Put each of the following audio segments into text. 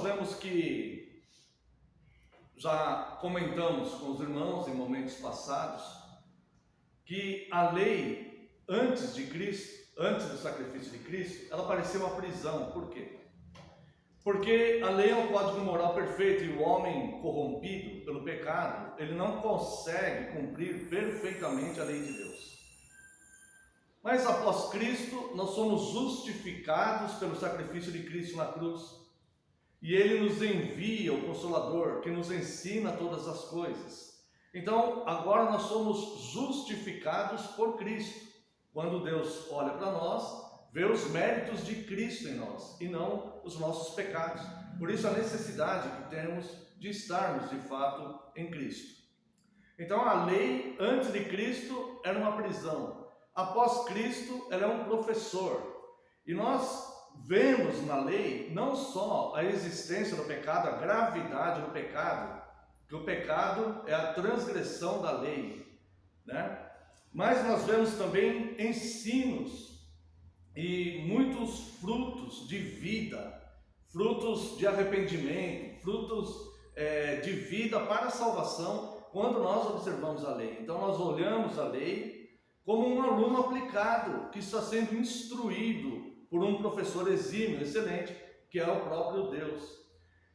Vemos que já comentamos com os irmãos em momentos passados que a lei antes de Cristo, antes do sacrifício de Cristo, ela parecia uma prisão. Por quê? Porque a lei é um código moral perfeito e o homem corrompido pelo pecado, ele não consegue cumprir perfeitamente a lei de Deus. Mas após Cristo, nós somos justificados pelo sacrifício de Cristo na cruz. E Ele nos envia o Consolador, que nos ensina todas as coisas. Então, agora nós somos justificados por Cristo. Quando Deus olha para nós, vê os méritos de Cristo em nós, e não os nossos pecados. Por isso a necessidade que temos de estarmos, de fato, em Cristo. Então, a lei, antes de Cristo, era uma prisão. Após Cristo, ela é um professor. E nós vemos na lei não só a existência do pecado, a gravidade do pecado, que o pecado é a transgressão da lei, né? Mas nós vemos também ensinos e muitos frutos de vida, frutos de arrependimento, frutos de vida para a salvação, quando nós observamos a lei. Então nós olhamos a lei como um aluno aplicado, que está sendo instruído por um professor exímio, excelente, que é o próprio Deus.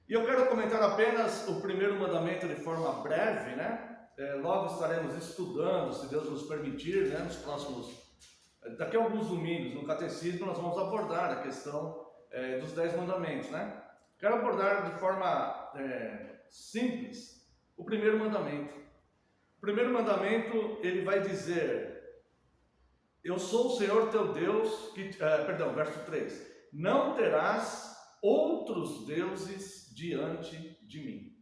E eu quero comentar apenas o primeiro mandamento de forma breve, né? Logo estaremos estudando, se Deus nos permitir, né? Nos próximos, daqui a alguns domingos, no catecismo, nós vamos abordar a questão dos 10 mandamentos, né? Quero abordar de forma simples o primeiro mandamento. O primeiro mandamento, ele vai dizer: eu sou o Senhor teu Deus, verso 3. Não terás outros deuses diante de mim.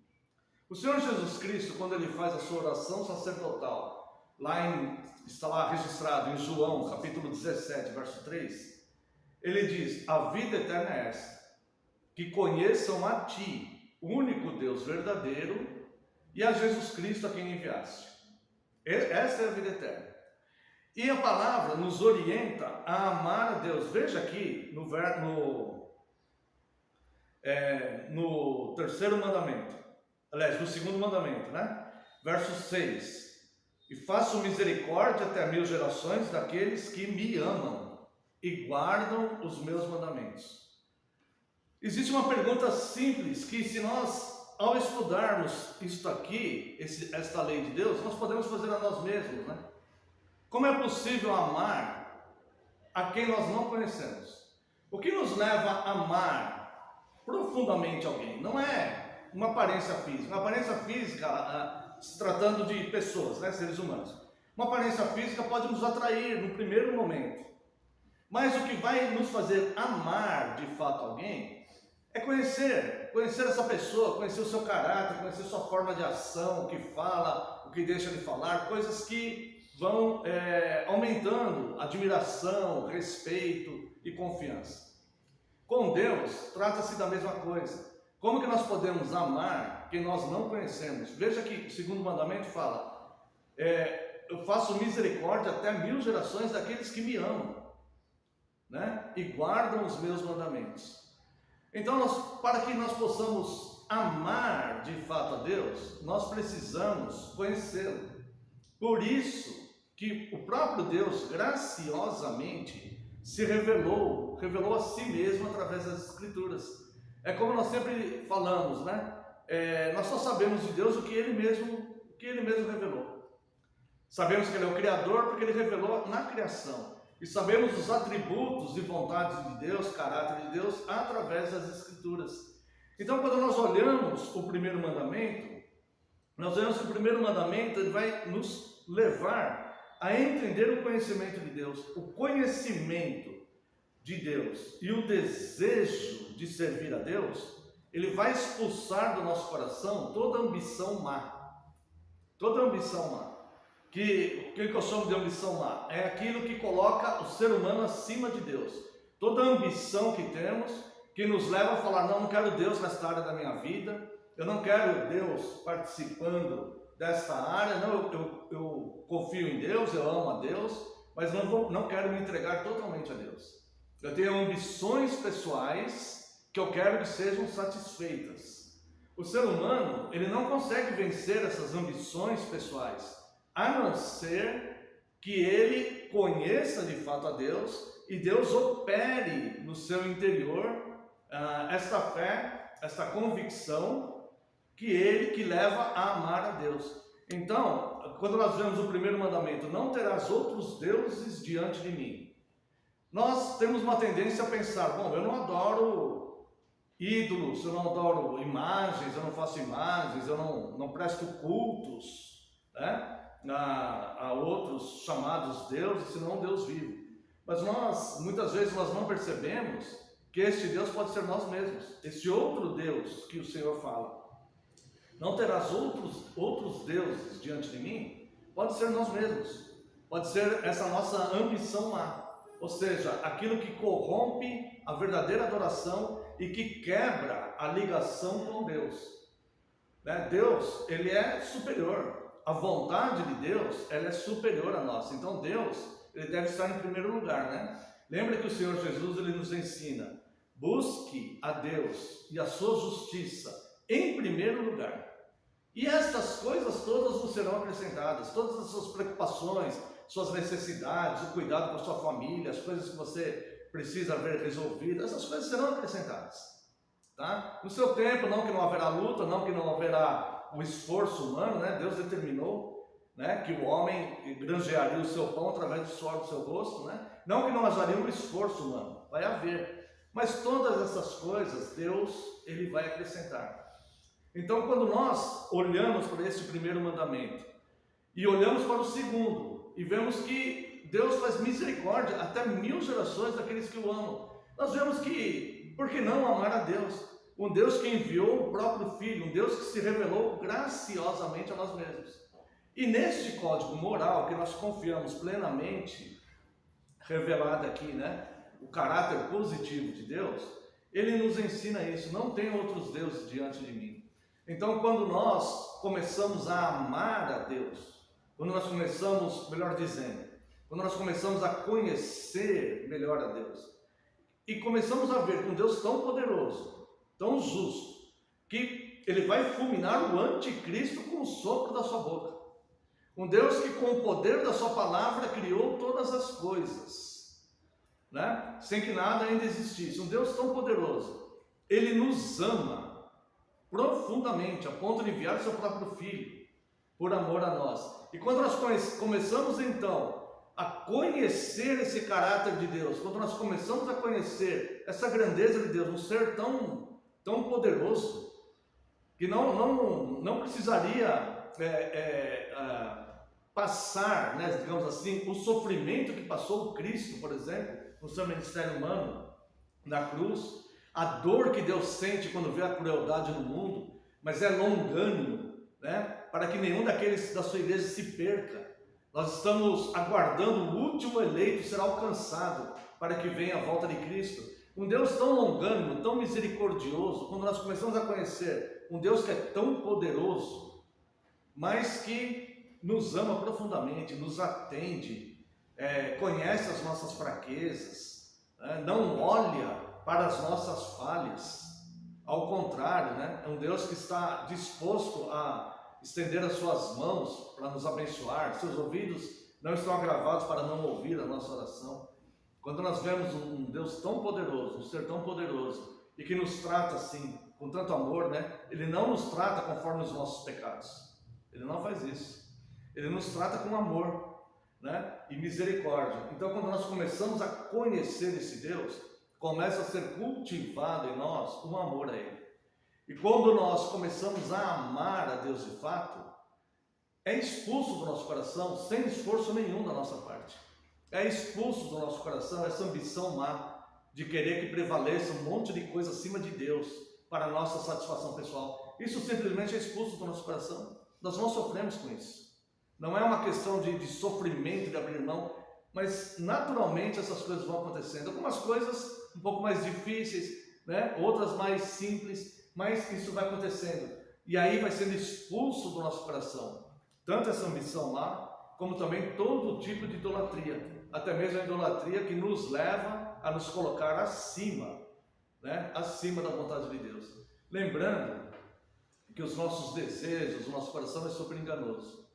O Senhor Jesus Cristo, quando ele faz a sua oração sacerdotal, está lá registrado em João, capítulo 17, verso 3, ele diz: a vida eterna é esta, que conheçam a ti, o único Deus verdadeiro, e a Jesus Cristo a quem enviaste. Essa é a vida eterna. E a palavra nos orienta a amar a Deus. Veja aqui no terceiro mandamento, aliás, no segundo mandamento, né? Verso 6. E faço misericórdia até 1000 gerações daqueles que me amam e guardam os meus mandamentos. Existe uma pergunta simples que, se nós, ao estudarmos isto aqui, esta lei de Deus, nós podemos fazer a nós mesmos, né? Como é possível amar a quem nós não conhecemos? O que nos leva a amar profundamente alguém? Não é uma aparência física. Uma aparência física, se tratando de pessoas, né, seres humanos. Uma aparência física pode nos atrair no primeiro momento. Mas o que vai nos fazer amar de fato alguém é conhecer essa pessoa, conhecer o seu caráter, conhecer sua forma de ação, o que fala, o que deixa de falar, coisas que vão aumentando admiração, respeito e confiança. Com Deus, trata-se da mesma coisa. Como que nós podemos amar quem nós não conhecemos? Veja que o segundo mandamento fala: eu faço misericórdia até 1000 gerações daqueles que me amam, né? E guardam os meus mandamentos. Então, para que nós possamos amar de fato a Deus, nós precisamos conhecê-lo. Por isso que o próprio Deus graciosamente se revelou a si mesmo através das Escrituras. É como nós sempre falamos, né? Nós só sabemos de Deus o que Ele mesmo revelou. Sabemos que Ele é o Criador porque Ele revelou na criação. E sabemos os atributos e vontades de Deus, caráter de Deus, através das Escrituras. Então, quando nós olhamos o primeiro mandamento, nós vemos que o primeiro mandamento ele vai nos levar a entender o conhecimento de Deus, o conhecimento de Deus e o desejo de servir a Deus. Ele vai expulsar do nosso coração toda ambição má. Toda ambição má. O que eu chamo de ambição má? É aquilo que coloca o ser humano acima de Deus. Toda ambição que temos, que nos leva a falar: não quero Deus nesta área da minha vida, eu não quero Deus participando desta área, não, eu confio em Deus, eu amo a Deus, mas não quero me entregar totalmente a Deus. Eu tenho ambições pessoais que eu quero que sejam satisfeitas. O ser humano, ele não consegue vencer essas ambições pessoais, a não ser que ele conheça de fato a Deus e Deus opere no seu interior esta fé, esta convicção que leva a amar a Deus. Então, quando nós vemos o primeiro mandamento, não terás outros deuses diante de mim, nós temos uma tendência a pensar, bom, eu não adoro ídolos, eu não adoro imagens, eu não faço imagens, eu não presto cultos, né, a outros chamados deuses, senão um Deus vivo. Mas muitas vezes nós não percebemos que este Deus pode ser nós mesmos, este outro Deus que o Senhor fala. Não terás outros deuses diante de mim, pode ser nós mesmos, pode ser essa nossa ambição má, ou seja, aquilo que corrompe a verdadeira adoração e que quebra a ligação com Deus. Deus, ele é superior, a vontade de Deus, ela é superior a nós, então Deus, ele deve estar em primeiro lugar, né? Lembra que o Senhor Jesus, ele nos ensina, busque a Deus e a sua justiça em primeiro lugar. E estas coisas todas nos serão acrescentadas, todas as suas preocupações, suas necessidades, o cuidado com a sua família, as coisas que você precisa ver resolvidas, essas coisas serão acrescentadas, tá? No seu tempo, não que não haverá luta, não que não haverá o esforço humano, né? Deus determinou, né, que o homem granjearia o seu pão através do suor do seu rosto, né? Não que não haveria um esforço humano, vai haver, mas todas essas coisas Deus, ele vai acrescentar. Então, quando nós olhamos para esse primeiro mandamento e olhamos para o segundo e vemos que Deus faz misericórdia até 1000 gerações daqueles que o amam, nós vemos que, por que não amar a Deus? Um Deus que enviou o próprio Filho, um Deus que se revelou graciosamente a nós mesmos. E neste código moral que nós confiamos plenamente, revelado aqui, né, o caráter positivo de Deus, ele nos ensina isso, não tem outros deuses diante de mim. Então, quando nós começamos a amar a Deus, quando nós começamos, melhor dizendo, quando nós começamos a conhecer melhor a Deus, e começamos a ver um Deus tão poderoso, tão justo, que ele vai fulminar o anticristo com o sopro da sua boca. Um Deus que com o poder da sua palavra criou todas as coisas, né? Sem que nada ainda existisse. Um Deus tão poderoso, ele nos ama profundamente, a ponto de enviar seu próprio Filho, por amor a nós. E quando nós começamos então a conhecer esse caráter de Deus, quando nós começamos a conhecer essa grandeza de Deus, um ser tão poderoso, que não precisaria passar, né, digamos assim, o sofrimento que passou o Cristo, por exemplo, no seu ministério humano, na cruz, a dor que Deus sente quando vê a crueldade no mundo, mas é longânimo, né, para que nenhum daqueles da sua igreja se perca. Nós estamos aguardando o último eleito ser alcançado para que venha a volta de Cristo. Um Deus tão longânimo, tão misericordioso, quando nós começamos a conhecer um Deus que é tão poderoso, mas que nos ama profundamente, nos atende, conhece as nossas fraquezas, não olha para as nossas falhas, ao contrário, né? É um Deus que está disposto a estender as suas mãos para nos abençoar, seus ouvidos não estão agravados para não ouvir a nossa oração. Quando nós vemos um Deus tão poderoso, um ser tão poderoso, e que nos trata assim, com tanto amor, né? Ele não nos trata conforme os nossos pecados, ele não faz isso, ele nos trata com amor, né, e misericórdia. Então, quando nós começamos a conhecer esse Deus, começa a ser cultivado em nós um amor a Ele. E quando nós começamos a amar a Deus de fato, é expulso do nosso coração, sem esforço nenhum da nossa parte, é expulso do nosso coração essa ambição má de querer que prevaleça um monte de coisa acima de Deus para a nossa satisfação pessoal. Isso simplesmente é expulso do nosso coração. Nós não sofremos com isso. Não é uma questão de sofrimento, de abrir mão, mas naturalmente essas coisas vão acontecendo. Algumas coisas um pouco mais difíceis, né? Outras mais simples, mas isso vai acontecendo. E aí vai sendo expulso do nosso coração tanto essa ambição lá, como também todo tipo de idolatria, até mesmo a idolatria que nos leva a nos colocar acima né, acima da vontade de Deus. Lembrando que os nossos desejos, o nosso coração é super enganoso.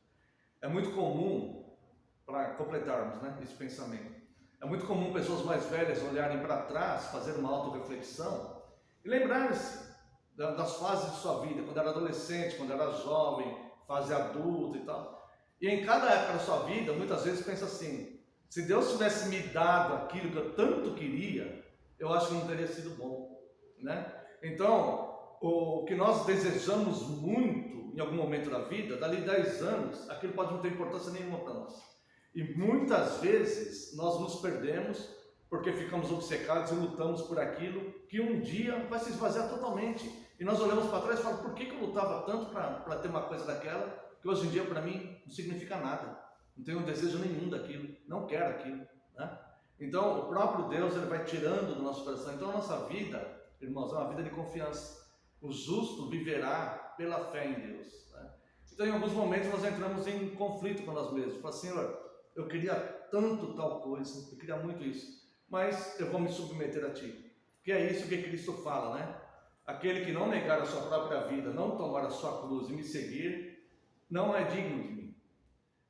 É muito comum, para completarmos, né, esse pensamento, é muito comum pessoas mais velhas olharem para trás, fazer uma autorreflexão e lembrarem-se das fases de sua vida, quando era adolescente, quando era jovem, fase adulta e tal. E em cada época da sua vida, muitas vezes pensa assim: se Deus tivesse me dado aquilo que eu tanto queria, eu acho que não teria sido bom, né? Então, o que nós desejamos muito em algum momento da vida, dali 10 anos, aquilo pode não ter importância nenhuma para nós. E muitas vezes nós nos perdemos porque ficamos obcecados e lutamos por aquilo que um dia vai se esvaziar totalmente. E nós olhamos para trás e falamos: por que eu lutava tanto para ter uma coisa daquela, que hoje em dia para mim não significa nada, não tenho desejo nenhum daquilo, não quero aquilo, né? Então o próprio Deus, ele vai tirando do nosso coração. Então a nossa vida, irmãos, é uma vida de confiança. O justo viverá pela fé em Deus, né? Então em alguns momentos nós entramos em conflito com nós mesmos. Fala: Senhor, eu queria tanto tal coisa, eu queria muito isso, mas eu vou me submeter a Ti. Que é isso que Cristo fala, né? Aquele que não negar a sua própria vida, não tomar a sua cruz e me seguir, não é digno de mim.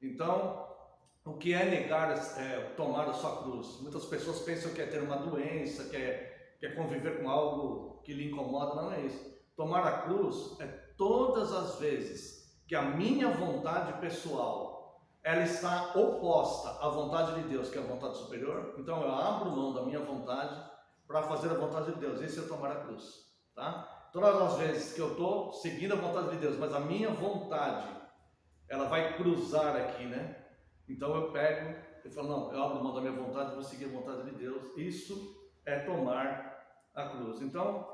Então, o que é negar, tomar a sua cruz? Muitas pessoas pensam que é ter uma doença, que é conviver com algo que lhe incomoda. Não é isso. Tomar a cruz é todas as vezes que a minha vontade pessoal ela está oposta à vontade de Deus, que é a vontade superior. Então eu abro mão da minha vontade para fazer a vontade de Deus. Esse é tomar a cruz, tá? Todas as vezes que eu estou seguindo a vontade de Deus, mas a minha vontade, ela vai cruzar aqui, né? Então eu pego e falo: não, eu abro mão da minha vontade, vou seguir a vontade de Deus. Isso é tomar a cruz. Então,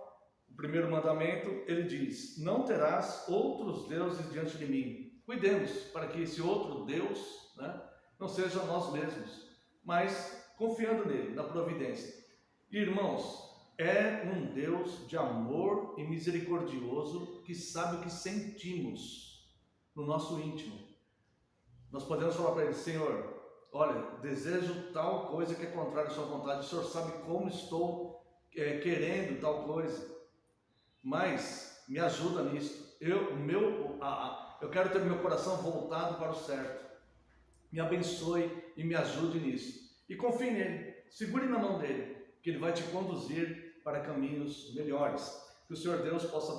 o primeiro mandamento, ele diz: não terás outros deuses diante de mim. Cuidemos para que esse outro Deus, né, não seja nós mesmos, mas confiando nele, na providência. Irmãos, é um Deus de amor e misericordioso que sabe o que sentimos no nosso íntimo. Nós podemos falar para ele: Senhor, olha, desejo tal coisa que é contrária à sua vontade, o Senhor sabe como estou querendo tal coisa, mas me ajuda nisso. Eu quero ter meu coração voltado para o certo. Me abençoe e me ajude nisso. E confie nele, segure na mão dele, que ele vai te conduzir para caminhos melhores. Que o Senhor Deus possa